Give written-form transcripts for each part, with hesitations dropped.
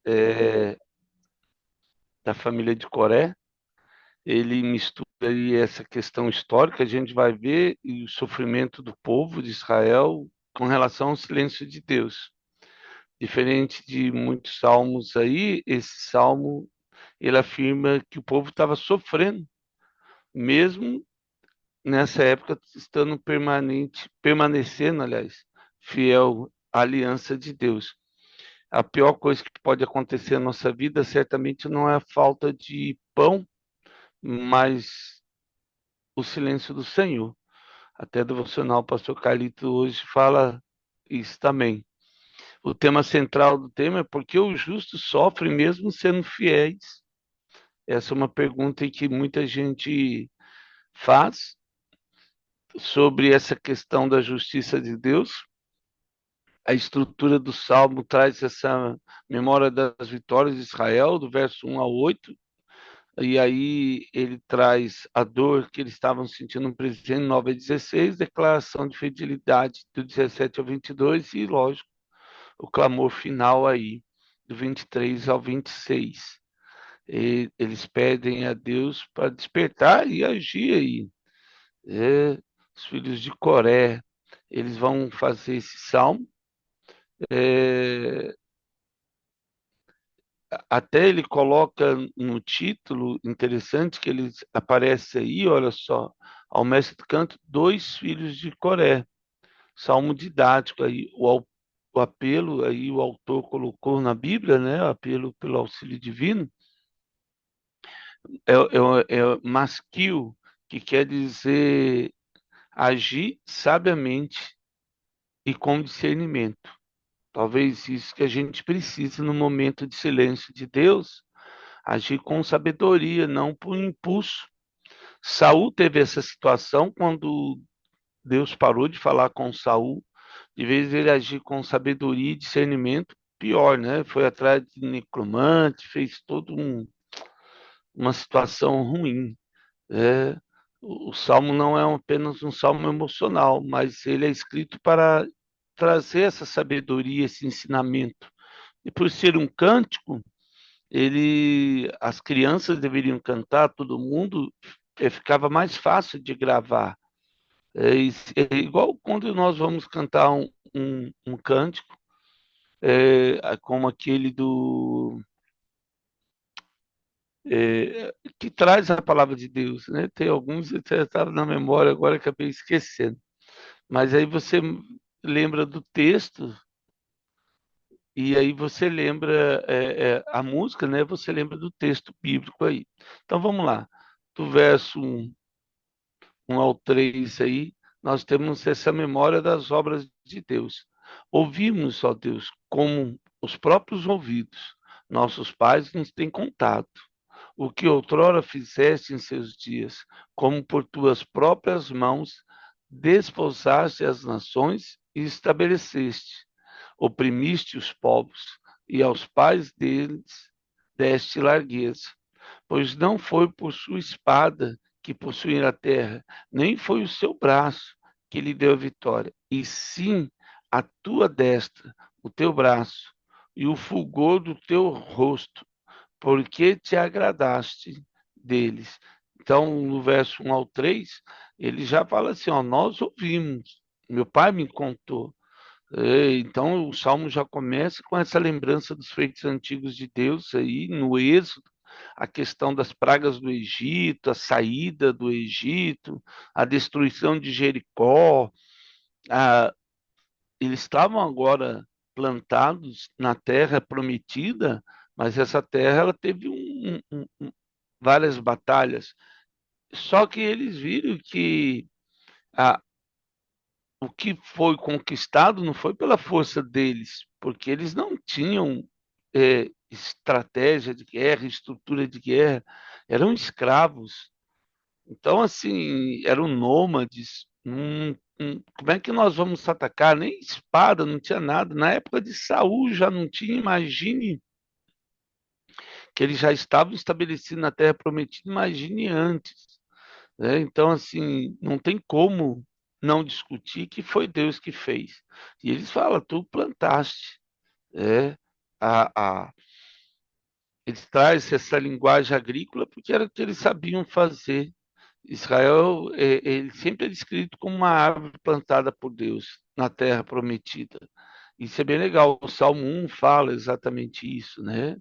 é, da família de Coré. Ele mistura aí essa questão histórica, a gente vai ver e o sofrimento do povo de Israel com relação ao silêncio de Deus. Diferente de muitos salmos aí, esse salmo ele afirma que o povo estava sofrendo, mesmo nessa época estando permanecendo, aliás, fiel à aliança de Deus. A pior coisa que pode acontecer na nossa vida certamente não é a falta de pão, mas o silêncio do Senhor. Até devocional, o pastor Carlito hoje fala isso também. O tema central do tema é por que os justos sofrem mesmo sendo fiéis? Essa é uma pergunta que muita gente faz sobre essa questão da justiça de Deus. A estrutura do Salmo traz essa memória das vitórias de Israel, do verso 1 ao 8, e aí ele traz a dor que eles estavam sentindo no presente, 9 a 16, declaração de fidelidade do 17 ao 22 e, lógico, o clamor final aí, do 23 ao 26. Eles pedem a Deus para despertar e agir aí. É, os filhos de Coré, eles vão fazer esse salmo. É, até ele coloca no título interessante que ele aparece aí, olha só, ao mestre do canto, dois filhos de Coré. Salmo didático aí, o apelo aí o autor colocou na Bíblia, né? O apelo pelo auxílio divino é masquil, que quer dizer agir sabiamente e com discernimento. Talvez isso que a gente precisa no momento de silêncio de Deus, agir com sabedoria, não por impulso. Saul teve essa situação quando Deus parou de falar com Saul, de vez de ele agir com sabedoria e discernimento, pior, né? Foi atrás de necromante, fez uma situação ruim. É, o salmo não é apenas um salmo emocional, mas ele é escrito para trazer essa sabedoria, esse ensinamento. E por ser um cântico, as crianças deveriam cantar, todo mundo, ficava mais fácil de gravar. É igual quando nós vamos cantar um cântico, como aquele que traz a palavra de Deus, né? Tem alguns que estavam na memória, agora acabei esquecendo. Mas aí você lembra do texto, e aí você lembra a música, né? Você lembra do texto bíblico aí. Então vamos lá. Do verso 1 ao 3 aí, nós temos essa memória das obras de Deus. Ouvimos, ó Deus, como os próprios ouvidos, nossos pais nos têm contado. O que outrora fizeste em seus dias, como por tuas próprias mãos desposaste as nações e estabeleceste, oprimiste os povos, e aos pais deles deste largueza. Pois não foi por sua espada que possuíram a terra, nem foi o seu braço que lhe deu a vitória, e sim a tua destra, o teu braço, e o fulgor do teu rosto, porque te agradaste deles. Então, no verso 1 ao 3, ele já fala assim, ó, nós ouvimos, meu pai me contou. Então, o Salmo já começa com essa lembrança dos feitos antigos de Deus aí, no Êxodo, a questão das pragas do Egito, a saída do Egito, a destruição de Jericó. a- Eles estavam agora plantados na terra prometida, mas essa terra ela teve várias batalhas. Só que eles viram que a, o que foi conquistado não foi pela força deles, porque eles não tinham estratégia de guerra, estrutura de guerra, eram escravos. Então, assim, eram nômades. Como é que nós vamos atacar? Nem espada, não tinha nada. Na época de Saul já não tinha, imagine que eles já estavam estabelecidos na Terra Prometida, imagine antes. Né? Então, assim, não tem como não discutir que foi Deus que fez. E eles falam, tu plantaste, é, a, eles trazem essa linguagem agrícola porque era o que eles sabiam fazer. Israel, ele sempre é descrito como uma árvore plantada por Deus na terra prometida. Isso é bem legal. O Salmo 1 fala exatamente isso, né?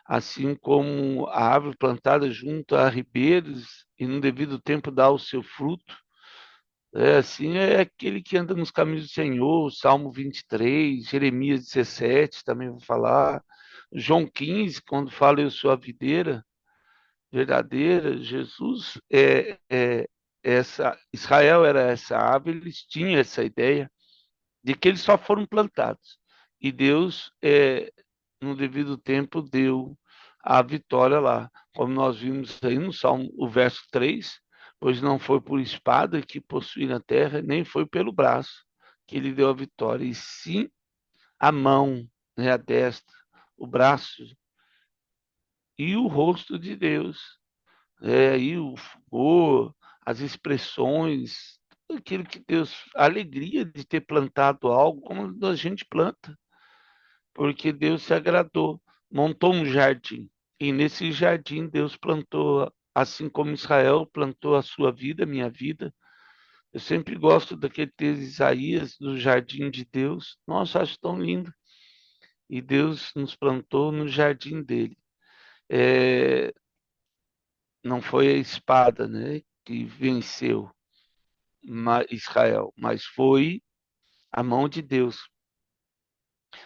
Assim como a árvore plantada junto a ribeiros e no devido tempo dá o seu fruto. É assim, é aquele que anda nos caminhos do Senhor, Salmo 23, Jeremias 17 também vou falar, João 15, quando fala eu sou a videira verdadeira, Jesus Israel era essa árvore, eles tinham essa ideia de que eles só foram plantados. E Deus, no devido tempo, deu a vitória lá. Como nós vimos aí no Salmo, o verso 3, pois não foi por espada que possui na terra, nem foi pelo braço que ele deu a vitória, e sim a mão, né, a destra, o braço e o rosto de Deus. Aí o fulgor, as expressões, tudo aquilo que Deus, a alegria de ter plantado algo como a gente planta, porque Deus se agradou, montou um jardim, e nesse jardim Deus plantou, assim como Israel plantou a sua vida, a minha vida. Eu sempre gosto daquele texto de Isaías, do jardim de Deus. Nossa, acho tão lindo. E Deus nos plantou no jardim dele. É, não foi a espada, né, que venceu Israel, mas foi a mão de Deus.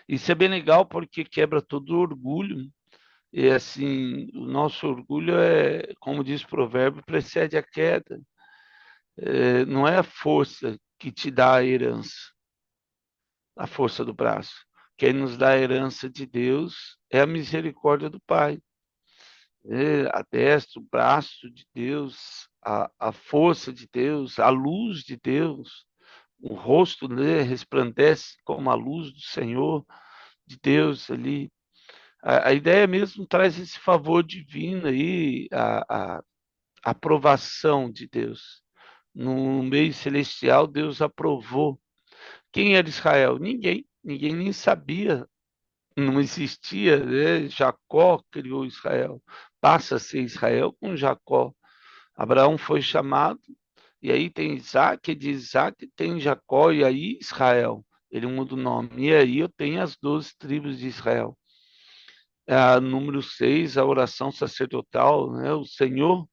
Isso é bem legal porque quebra todo o orgulho. E assim, o nosso orgulho é, como diz o provérbio, precede a queda. Não é a força que te dá a herança, a força do braço. Quem nos dá a herança de Deus é a misericórdia do Pai. A destra, o braço de Deus, a força de Deus, a luz de Deus, o rosto, né, resplandece como a luz do Senhor, de Deus ali. A ideia mesmo traz esse favor divino aí, a aprovação de Deus. No meio celestial, Deus aprovou. Quem era Israel? Ninguém. Ninguém nem sabia, não existia, né? Jacó criou Israel. Passa a ser Israel com Jacó. Abraão foi chamado, e aí tem Isaac, e de Isaac tem Jacó, e aí Israel. Ele muda o nome. E aí eu tenho as 12 tribos de Israel. Número 6, a oração sacerdotal, né? O Senhor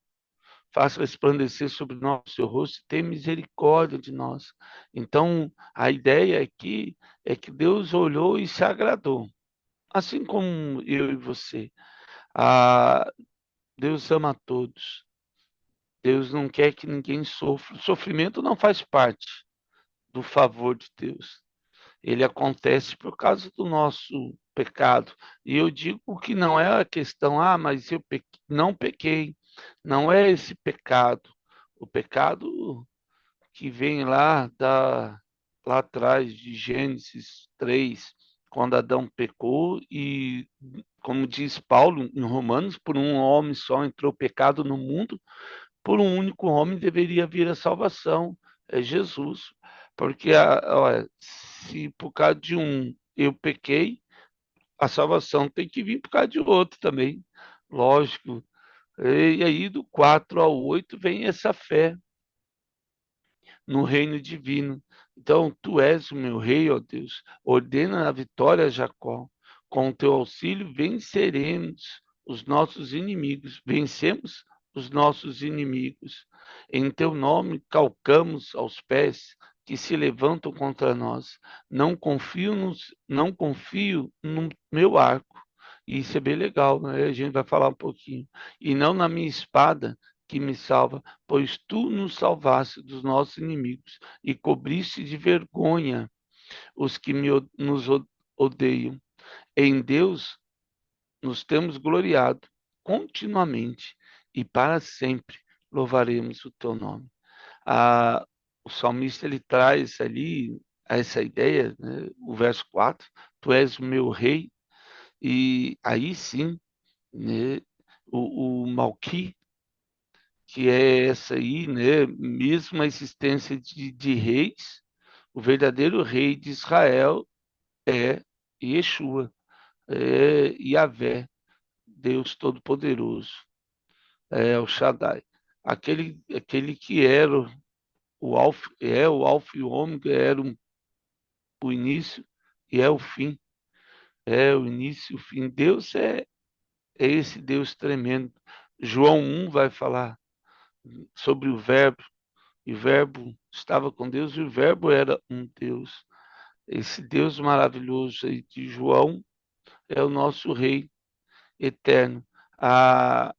faça resplandecer sobre nós o seu rosto e tenha misericórdia de nós. Então, a ideia aqui é que Deus olhou e se agradou, assim como eu e você. Ah, Deus ama a todos. Deus não quer que ninguém sofra. O sofrimento não faz parte do favor de Deus. Ele acontece por causa do nosso pecado. E eu digo que não é a questão, mas eu não pequei. Não é esse pecado. O pecado que vem lá atrás de Gênesis 3, quando Adão pecou e, como diz Paulo em Romanos, por um homem só entrou o pecado no mundo, por um único homem deveria vir a salvação, é Jesus. Porque olha, se por causa de um eu pequei, a salvação tem que vir por causa de outro também, lógico. E aí do 4 ao 8 vem essa fé no reino divino. Então, tu és o meu rei, ó Deus. Ordena a vitória a Jacó. Com o teu auxílio venceremos os nossos inimigos. Vencemos os nossos inimigos. Em teu nome calcamos aos pés que se levantam contra nós. Não confio no meu arco. Isso é bem legal, né? A gente vai falar um pouquinho. E não na minha espada que me salva, pois tu nos salvaste dos nossos inimigos e cobriste de vergonha os que nos odeiam. Em Deus nos temos gloriado continuamente e para sempre louvaremos o teu nome. Ah, o salmista ele traz ali essa ideia, né? O verso 4, tu és o meu rei, e aí sim, né? O Malqui, que é essa aí, né? Mesmo a existência de reis, o verdadeiro rei de Israel é Yeshua. é Yahvé, Deus Todo-Poderoso, é o Shaddai. Aquele que era o Alfa, é o Alfa e o Ômega, era o início e é o fim. É o início e o fim. Deus é esse Deus tremendo. João 1 vai falar sobre o Verbo, e o Verbo estava com Deus, e o Verbo era um Deus. Esse Deus maravilhoso aí de João é o nosso Rei eterno. A,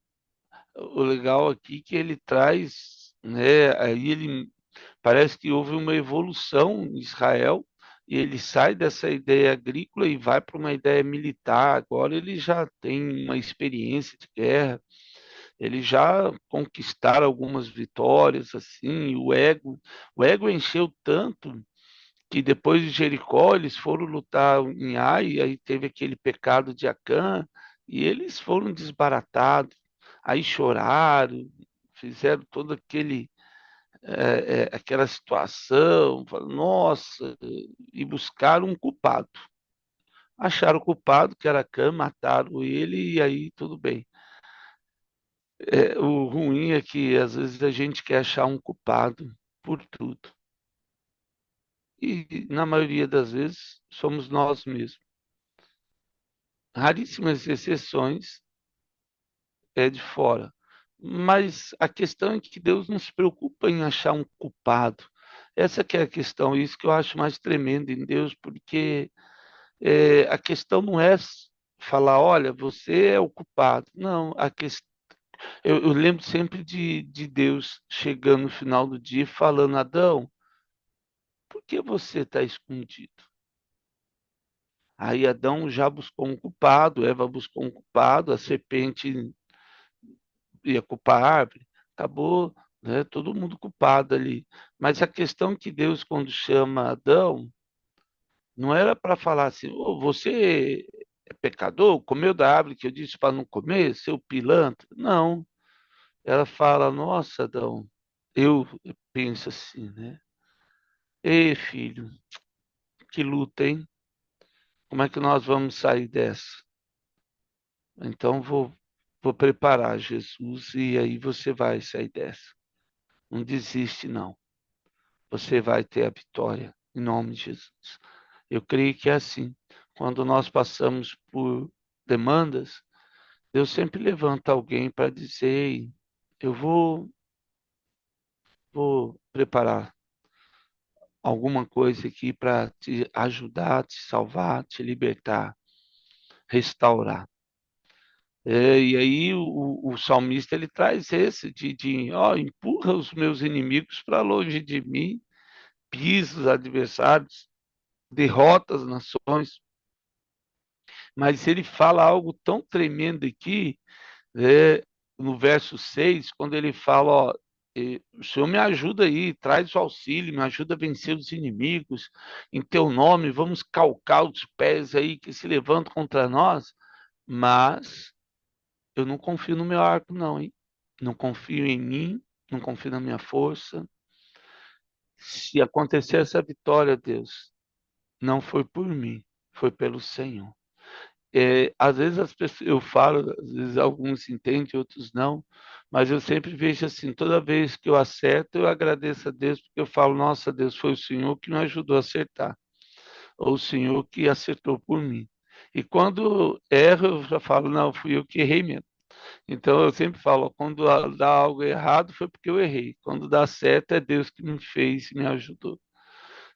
o legal aqui é que ele traz, né? Aí ele parece que houve uma evolução em Israel e ele sai dessa ideia agrícola e vai para uma ideia militar. Agora ele já tem uma experiência de guerra, ele já conquistaram algumas vitórias assim. E o ego encheu tanto que depois de Jericó eles foram lutar em Ai, e aí teve aquele pecado de Acã, e eles foram desbaratados, aí choraram, fizeram todo aquela situação, falaram, nossa, e buscaram um culpado. Acharam o culpado, que era Acã, mataram ele, e aí tudo bem. O ruim é que às vezes a gente quer achar um culpado por tudo. E na maioria das vezes somos nós mesmos. Raríssimas exceções é de fora. Mas a questão é que Deus não se preocupa em achar um culpado. Essa que é a questão, isso que eu acho mais tremendo em Deus, porque a questão não é falar, olha, você é o culpado. Não, eu lembro sempre de Deus chegando no final do dia e falando, Adão, por que você está escondido? Aí Adão já buscou um culpado, Eva buscou um culpado, a serpente ia culpar a árvore, acabou, né, todo mundo culpado ali. Mas a questão é que Deus, quando chama Adão, não era para falar assim, "Ô, você é pecador, comeu da árvore que eu disse para não comer, seu pilantra." Não, ela fala, nossa, Adão, eu penso assim, né? Ei, filho, que luta, hein? Como é que nós vamos sair dessa? Então vou preparar Jesus e aí você vai sair dessa. Não desiste, não. Você vai ter a vitória, em nome de Jesus. Eu creio que é assim. Quando nós passamos por demandas, Deus sempre levanta alguém para dizer: "Ei, eu vou preparar alguma coisa aqui para te ajudar, te salvar, te libertar, restaurar." E aí o salmista ele traz esse ó, empurra os meus inimigos para longe de mim, pisa os adversários, derrota as nações. Mas ele fala algo tão tremendo aqui, né, no verso 6, quando ele fala, ó, o Senhor me ajuda aí, traz o auxílio, me ajuda a vencer os inimigos, em teu nome, vamos calcar os pés aí que se levantam contra nós, mas eu não confio no meu arco não, hein? Não confio em mim, não confio na minha força. Se acontecer essa vitória, Deus, não foi por mim, foi pelo Senhor. Às vezes as pessoas, eu falo, às vezes alguns entendem, outros não, mas eu sempre vejo assim, toda vez que eu acerto, eu agradeço a Deus, porque eu falo, nossa, Deus, foi o Senhor que me ajudou a acertar, ou o Senhor que acertou por mim. E quando erro, eu já falo, não, fui eu que errei mesmo. Então eu sempre falo, quando dá algo errado, foi porque eu errei. Quando dá certo, é Deus que me fez e me ajudou.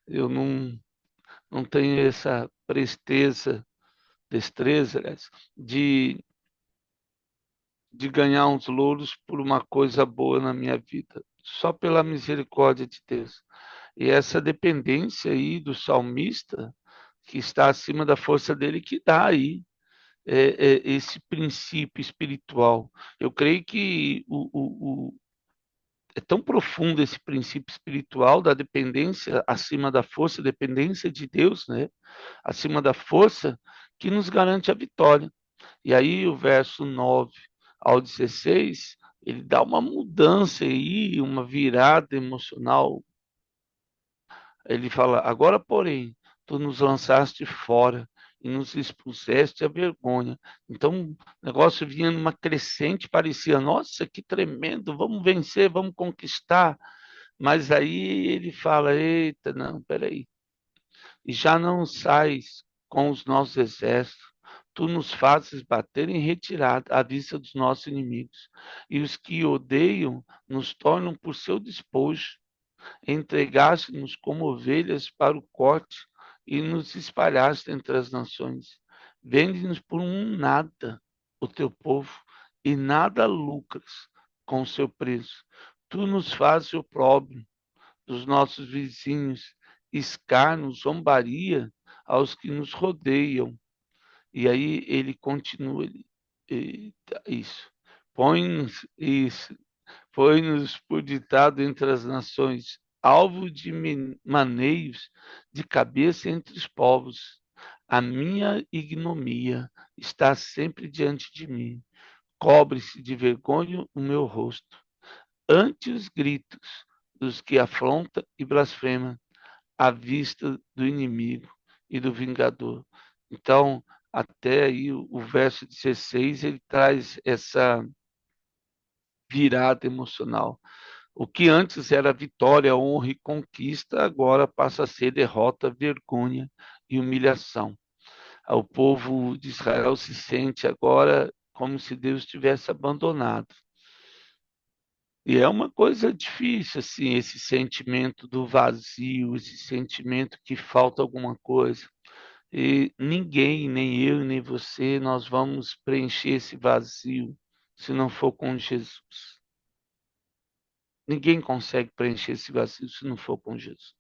Eu não tenho essa presteza, destreza, aliás, de ganhar uns louros por uma coisa boa na minha vida, só pela misericórdia de Deus. E essa dependência aí do salmista, que está acima da força dele, que dá aí esse princípio espiritual. Eu creio que é tão profundo esse princípio espiritual da dependência acima da força, dependência de Deus, né? Acima da força, que nos garante a vitória. E aí o verso 9 ao 16, ele dá uma mudança aí, uma virada emocional. Ele fala: agora, porém, tu nos lançaste fora e nos expuseste à vergonha. Então, o negócio vinha numa crescente, parecia, nossa, que tremendo, vamos vencer, vamos conquistar. Mas aí ele fala, eita, não, peraí, e já não sais com os nossos exércitos. Tu nos fazes bater em retirada à vista dos nossos inimigos, e os que odeiam nos tornam por seu despojo. Entregaste-nos como ovelhas para o corte e nos espalhaste entre as nações. Vende-nos por um nada o teu povo e nada lucras com o seu preço. Tu nos fazes opróbrio dos nossos vizinhos, escárnio, zombaria aos que nos rodeiam. E aí ele continua, isso. Põe-nos, isso, foi-nos por ditado entre as nações, alvo de maneios de cabeça entre os povos. A minha ignomia está sempre diante de mim. Cobre-se de vergonha o meu rosto. Ante os gritos dos que afronta e blasfema, à vista do inimigo e do vingador. Então, até aí o verso 16, ele traz essa virada emocional. O que antes era vitória, honra e conquista, agora passa a ser derrota, vergonha e humilhação. O povo de Israel se sente agora como se Deus tivesse abandonado. E é uma coisa difícil, assim, esse sentimento do vazio, esse sentimento que falta alguma coisa. E ninguém, nem eu, nem você, nós vamos preencher esse vazio se não for com Jesus. Ninguém consegue preencher esse vazio se não for com Jesus.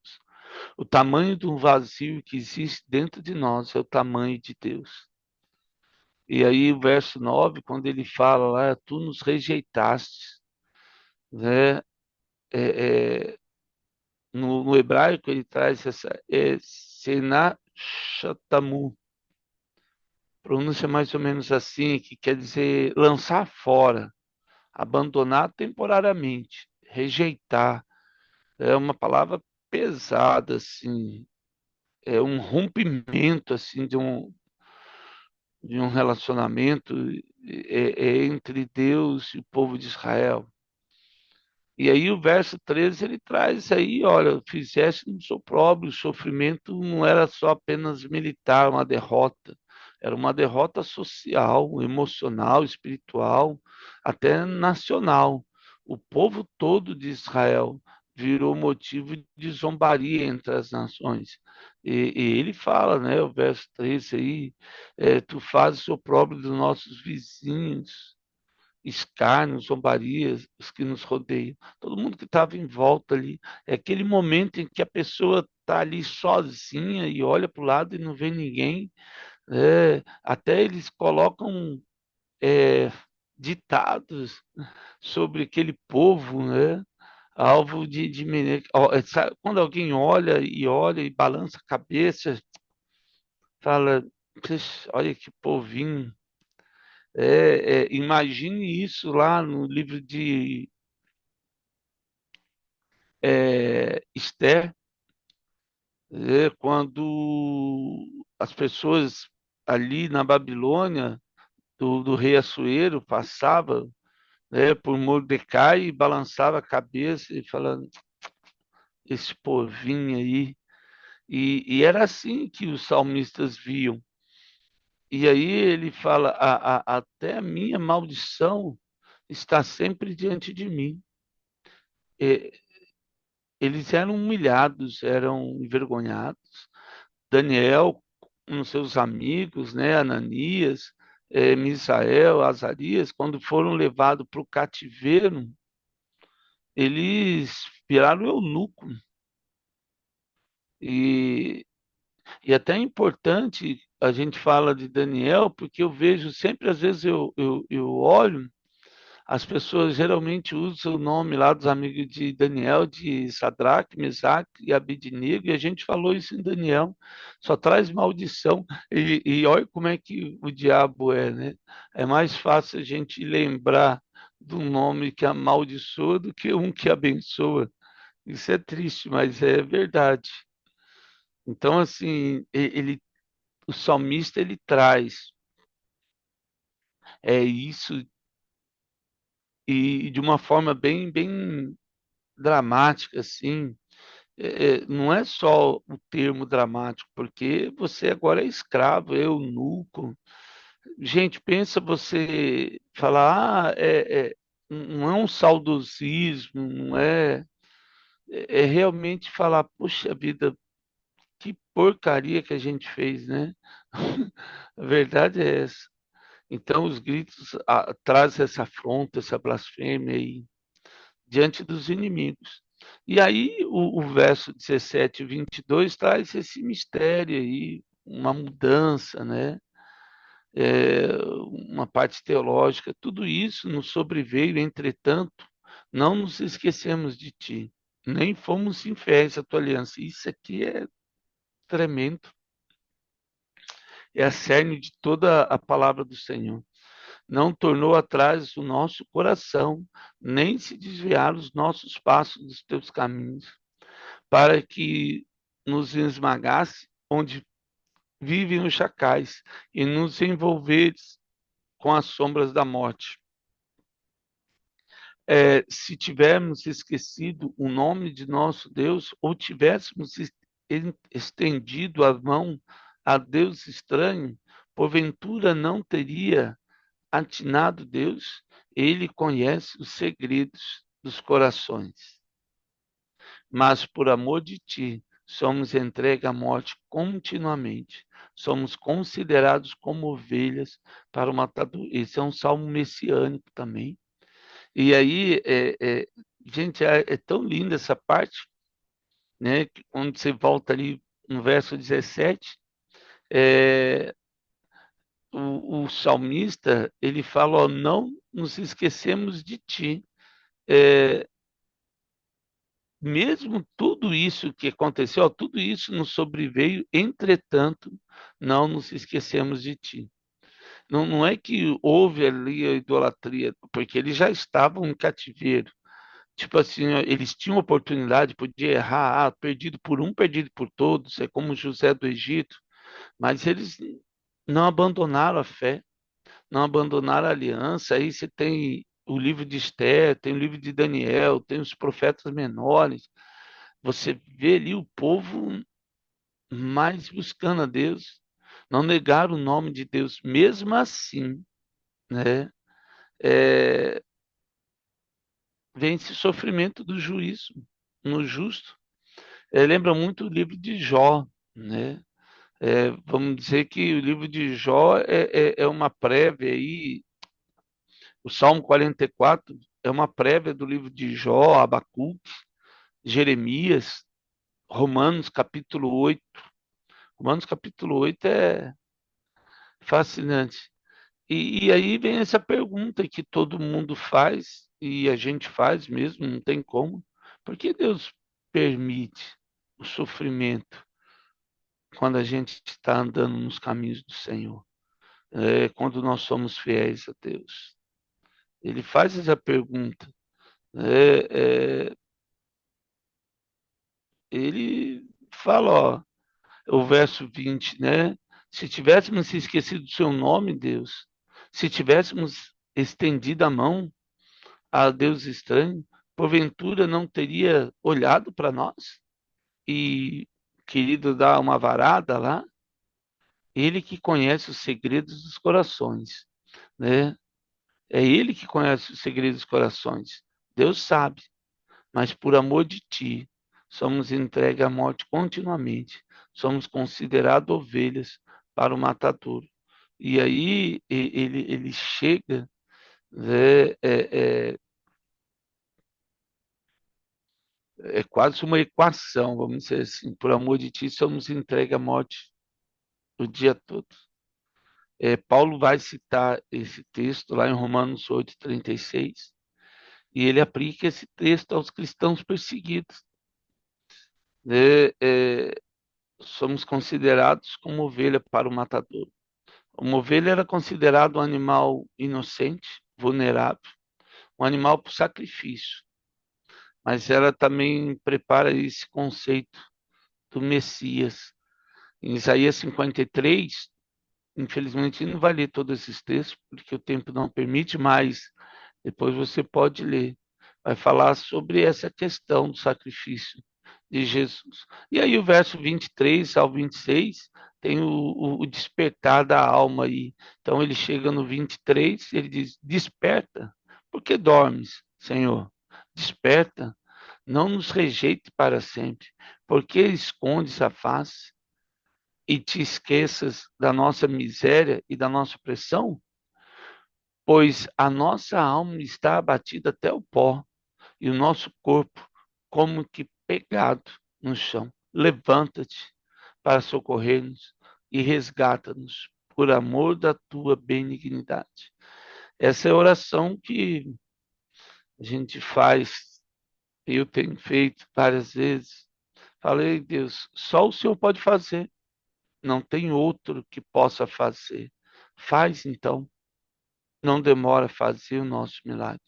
O tamanho do vazio que existe dentro de nós é o tamanho de Deus. E aí, o verso 9, quando ele fala lá, tu nos rejeitaste, né? É, no hebraico, ele traz essa Senah Shatamu, pronúncia mais ou menos assim, que quer dizer lançar fora, abandonar temporariamente, rejeitar. É uma palavra pesada, assim, é um rompimento assim de um relacionamento entre Deus e o povo de Israel. E aí o verso 13 ele traz aí, olha, fizeste no seu próprio, o sofrimento não era só apenas militar, uma derrota, era uma derrota social, emocional, espiritual, até nacional. O povo todo de Israel virou motivo de zombaria entre as nações. E ele fala, né, o verso 13 aí, tu fazes o próprio dos nossos vizinhos, escárnio, zombarias, os que nos rodeiam, todo mundo que estava em volta ali. É aquele momento em que a pessoa está ali sozinha e olha para o lado e não vê ninguém. Até eles colocam é, ditados sobre aquele povo, né? Alvo quando alguém olha e balança a cabeça, fala, "Puxa, olha que povinho." Imagine isso lá no livro de Esther, quando as pessoas ali na Babilônia, do rei Assuero, passava, por Mordecai e balançava a cabeça e falando, esse povinho aí. E era assim que os salmistas viam. E aí ele fala, até a minha maldição está sempre diante de mim. É, eles eram humilhados, eram envergonhados. Daniel, com seus amigos, né, Ananias, Misael, Azarias, quando foram levados para o cativeiro, eles viraram eunuco. E, e até é importante a gente fala de Daniel, porque eu vejo sempre, às vezes eu olho. As pessoas geralmente usam o nome lá dos amigos de Daniel, de Sadraque, Mesaque e Abednego, e a gente falou isso em Daniel, só traz maldição. E olha como é que o diabo é, né? É mais fácil a gente lembrar do nome que amaldiçoa do que um que abençoa. Isso é triste, mas é verdade. Então, assim, ele o salmista ele traz isso e de uma forma bem dramática, assim. Não é só o termo dramático, porque você agora é escravo, é eunuco. Gente, pensa você falar, não é um saudosismo, não é realmente falar, puxa vida, que porcaria que a gente fez, né? A verdade é essa. Então, os gritos trazem essa afronta, essa blasfêmia aí diante dos inimigos. E aí, o verso 17 e 22 traz esse mistério aí, uma mudança, né? Uma parte teológica, tudo isso nos sobreveio, entretanto, não nos esquecemos de ti, nem fomos infiéis à tua aliança. Isso aqui é tremendo, é a cerne de toda a palavra do Senhor. Não tornou atrás o nosso coração, nem se desviaram os nossos passos dos teus caminhos, para que nos esmagasse onde vivem os chacais e nos envolveres com as sombras da morte. Se tivermos esquecido o nome de nosso Deus ou tivéssemos estendido a mão a Deus estranho, porventura não teria atinado Deus? Ele conhece os segredos dos corações. Mas por amor de ti, somos entregues à morte continuamente. Somos considerados como ovelhas para o matador. Esse é um salmo messiânico também. E aí, gente, é tão linda essa parte, né? Que quando você volta ali no verso 17, é, o salmista, ele fala, ó, não nos esquecemos de ti. É, mesmo tudo isso que aconteceu, ó, tudo isso nos sobreveio, entretanto, não nos esquecemos de ti. Não é que houve ali a idolatria, porque eles já estavam em cativeiro. Tipo assim, ó, eles tinham oportunidade, podia errar, perdido por um, perdido por todos, é como José do Egito, mas eles não abandonaram a fé, não abandonaram a aliança. Aí você tem o livro de Esther, tem o livro de Daniel, tem os profetas menores. Você vê ali o povo mais buscando a Deus, não negaram o nome de Deus, mesmo assim, né? É, vem esse sofrimento do juízo no justo. Lembra muito o livro de Jó, né? Vamos dizer que o livro de Jó é uma prévia aí, o Salmo 44 é uma prévia do livro de Jó, Abacuque, Jeremias, Romanos capítulo 8. Romanos capítulo 8 é fascinante. E aí vem essa pergunta que todo mundo faz, e a gente faz mesmo, não tem como. Por que Deus permite o sofrimento quando a gente está andando nos caminhos do Senhor? Quando nós somos fiéis a Deus. Ele faz essa pergunta. Ele fala, ó, o verso 20, né? Se tivéssemos se esquecido do seu nome, Deus, se tivéssemos estendido a mão a Deus estranho, porventura não teria olhado para nós e querido dar uma varada lá? Ele que conhece os segredos dos corações, né? É ele que conhece os segredos dos corações. Deus sabe, mas por amor de ti, somos entregues à morte continuamente. Somos considerados ovelhas para o matador. E aí ele chega, né, é quase uma equação, vamos dizer assim. Por amor de ti, somos entregues à morte o dia todo. Paulo vai citar esse texto lá em Romanos 8:36 e ele aplica esse texto aos cristãos perseguidos. Né? Somos considerados como ovelha para o matador. Uma ovelha era considerado um animal inocente, vulnerável, um animal para o sacrifício, mas ela também prepara esse conceito do Messias, Em Isaías 53, infelizmente não vai ler todos esses textos, porque o tempo não permite, mas depois você pode ler. Vai falar sobre essa questão do sacrifício de Jesus. E aí o verso 23 ao 26 tem o despertar da alma aí. Então ele chega no 23, ele diz: Desperta, porque dormes, Senhor? Desperta, não nos rejeite para sempre, porque escondes a face e te esqueças da nossa miséria e da nossa opressão? Pois a nossa alma está abatida até o pó, e o nosso corpo como que pegado no chão. Levanta-te para socorrer-nos e resgata-nos por amor da tua benignidade. Essa é a oração que a gente faz, eu tenho feito várias vezes. Falei, Deus, só o Senhor pode fazer, não tem outro que possa fazer. Faz então, não demora a fazer o nosso milagre.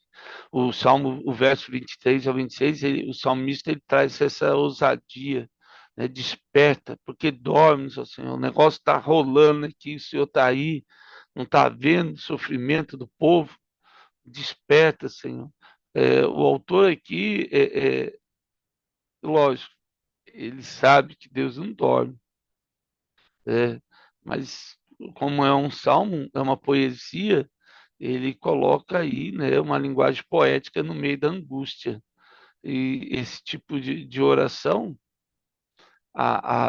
O Salmo, o verso 23 ao 26, o salmista ele traz essa ousadia, né? Desperta, porque dormes, ó Senhor. O negócio está rolando aqui, o Senhor está aí, não está vendo o sofrimento do povo. Desperta, Senhor. O autor aqui, lógico, ele sabe que Deus não dorme, né? Mas como é um salmo, é uma poesia, ele coloca aí, né, uma linguagem poética no meio da angústia. E esse tipo de oração,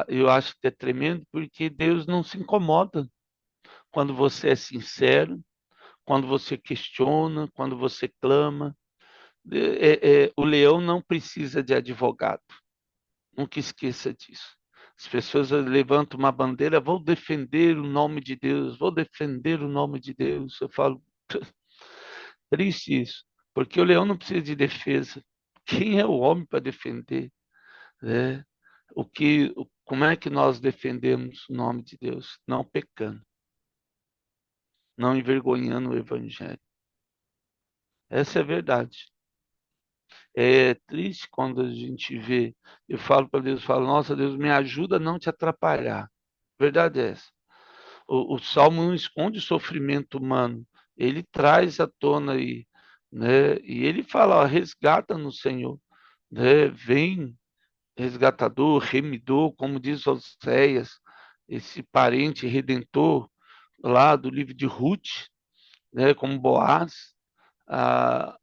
eu acho que é tremendo, porque Deus não se incomoda quando você é sincero, quando você questiona, quando você clama. O leão não precisa de advogado, nunca esqueça disso. As pessoas levantam uma bandeira, vou defender o nome de Deus, vou defender o nome de Deus. Eu falo, triste isso, porque o leão não precisa de defesa. Quem é o homem para defender, né? Como é que nós defendemos o nome de Deus? Não pecando, não envergonhando o evangelho. Essa é a verdade. É triste quando a gente vê, eu falo para Deus, falo, nossa, Deus, me ajuda a não te atrapalhar. Verdade é essa. O Salmo não esconde o sofrimento humano, ele traz à tona aí, né? E ele fala, ó, resgata no Senhor, né? Vem resgatador, remidor, como diz Oséias, esse parente redentor lá do livro de Ruth, né, como Boaz, ah,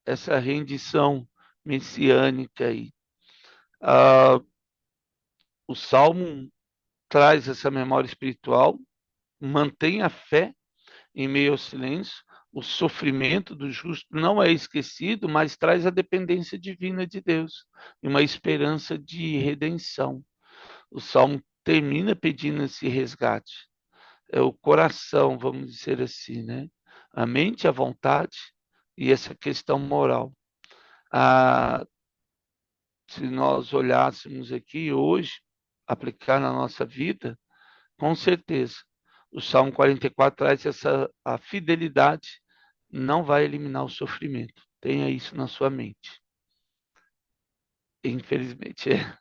essa rendição messiânica aí. Ah, o Salmo traz essa memória espiritual, mantém a fé em meio ao silêncio, o sofrimento do justo não é esquecido, mas traz a dependência divina de Deus e uma esperança de redenção. O Salmo termina pedindo esse resgate. É o coração, vamos dizer assim, né? A mente, a vontade e essa questão moral. Ah, se nós olhássemos aqui hoje, aplicar na nossa vida, com certeza, o Salmo 44 traz a fidelidade, não vai eliminar o sofrimento. Tenha isso na sua mente. Infelizmente, é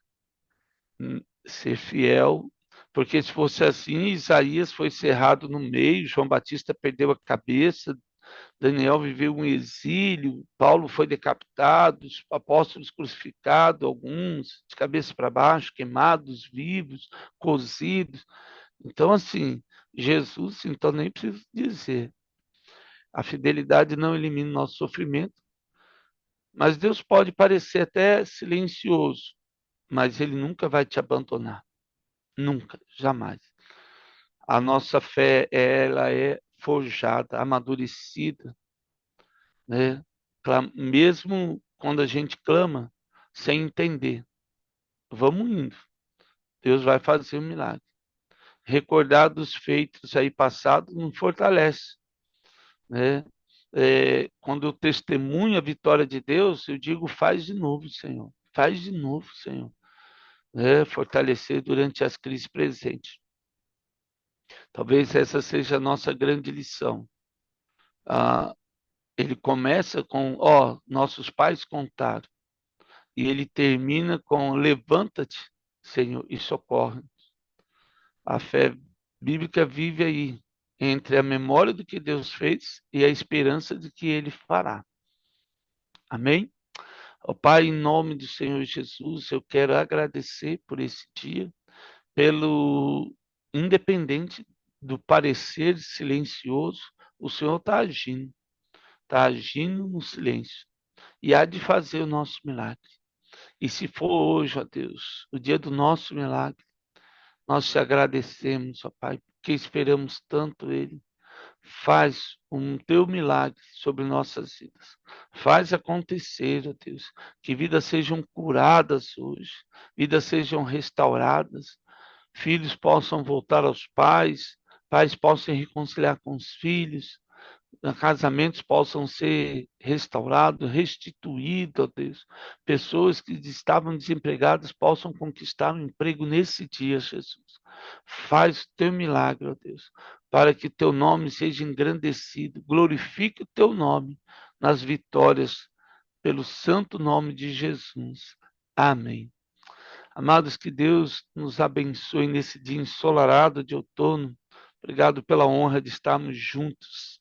ser fiel, porque se fosse assim, Isaías foi cerrado no meio, João Batista perdeu a cabeça, Daniel viveu um exílio, Paulo foi decapitado, os apóstolos crucificados, alguns de cabeça para baixo, queimados, vivos, cozidos. Então, assim, Jesus, então nem preciso dizer, a fidelidade não elimina o nosso sofrimento, mas Deus pode parecer até silencioso, mas Ele nunca vai te abandonar, nunca, jamais. A nossa fé, ela é forjada, amadurecida, né? Mesmo quando a gente clama sem entender, vamos indo. Deus vai fazer um milagre. Recordar dos feitos aí passados não fortalece, né? Quando eu testemunho a vitória de Deus, eu digo, faz de novo, Senhor. Faz de novo, Senhor. Fortalecer durante as crises presentes. Talvez essa seja a nossa grande lição. Ah, ele começa com, ó, nossos pais contaram. E ele termina com: levanta-te, Senhor, e socorre. A fé bíblica vive aí, entre a memória do que Deus fez e a esperança de que Ele fará. Amém? Ó Pai, em nome do Senhor Jesus, eu quero agradecer por esse dia, pelo independente do parecer silencioso, o Senhor está agindo no silêncio e há de fazer o nosso milagre. E se for hoje, ó Deus, o dia do nosso milagre, nós te agradecemos, ó Pai, porque esperamos tanto Ele. Faz um teu milagre sobre nossas vidas. Faz acontecer, ó Deus, que vidas sejam curadas hoje, vidas sejam restauradas, filhos possam voltar aos pais, pais possam se reconciliar com os filhos, casamentos possam ser restaurados, restituídos, ó Deus. Pessoas que estavam desempregadas possam conquistar um emprego nesse dia, Jesus. Faz o teu milagre, ó Deus, para que teu nome seja engrandecido. Glorifique o teu nome nas vitórias, pelo santo nome de Jesus. Amém. Amados, que Deus nos abençoe nesse dia ensolarado de outono. Obrigado pela honra de estarmos juntos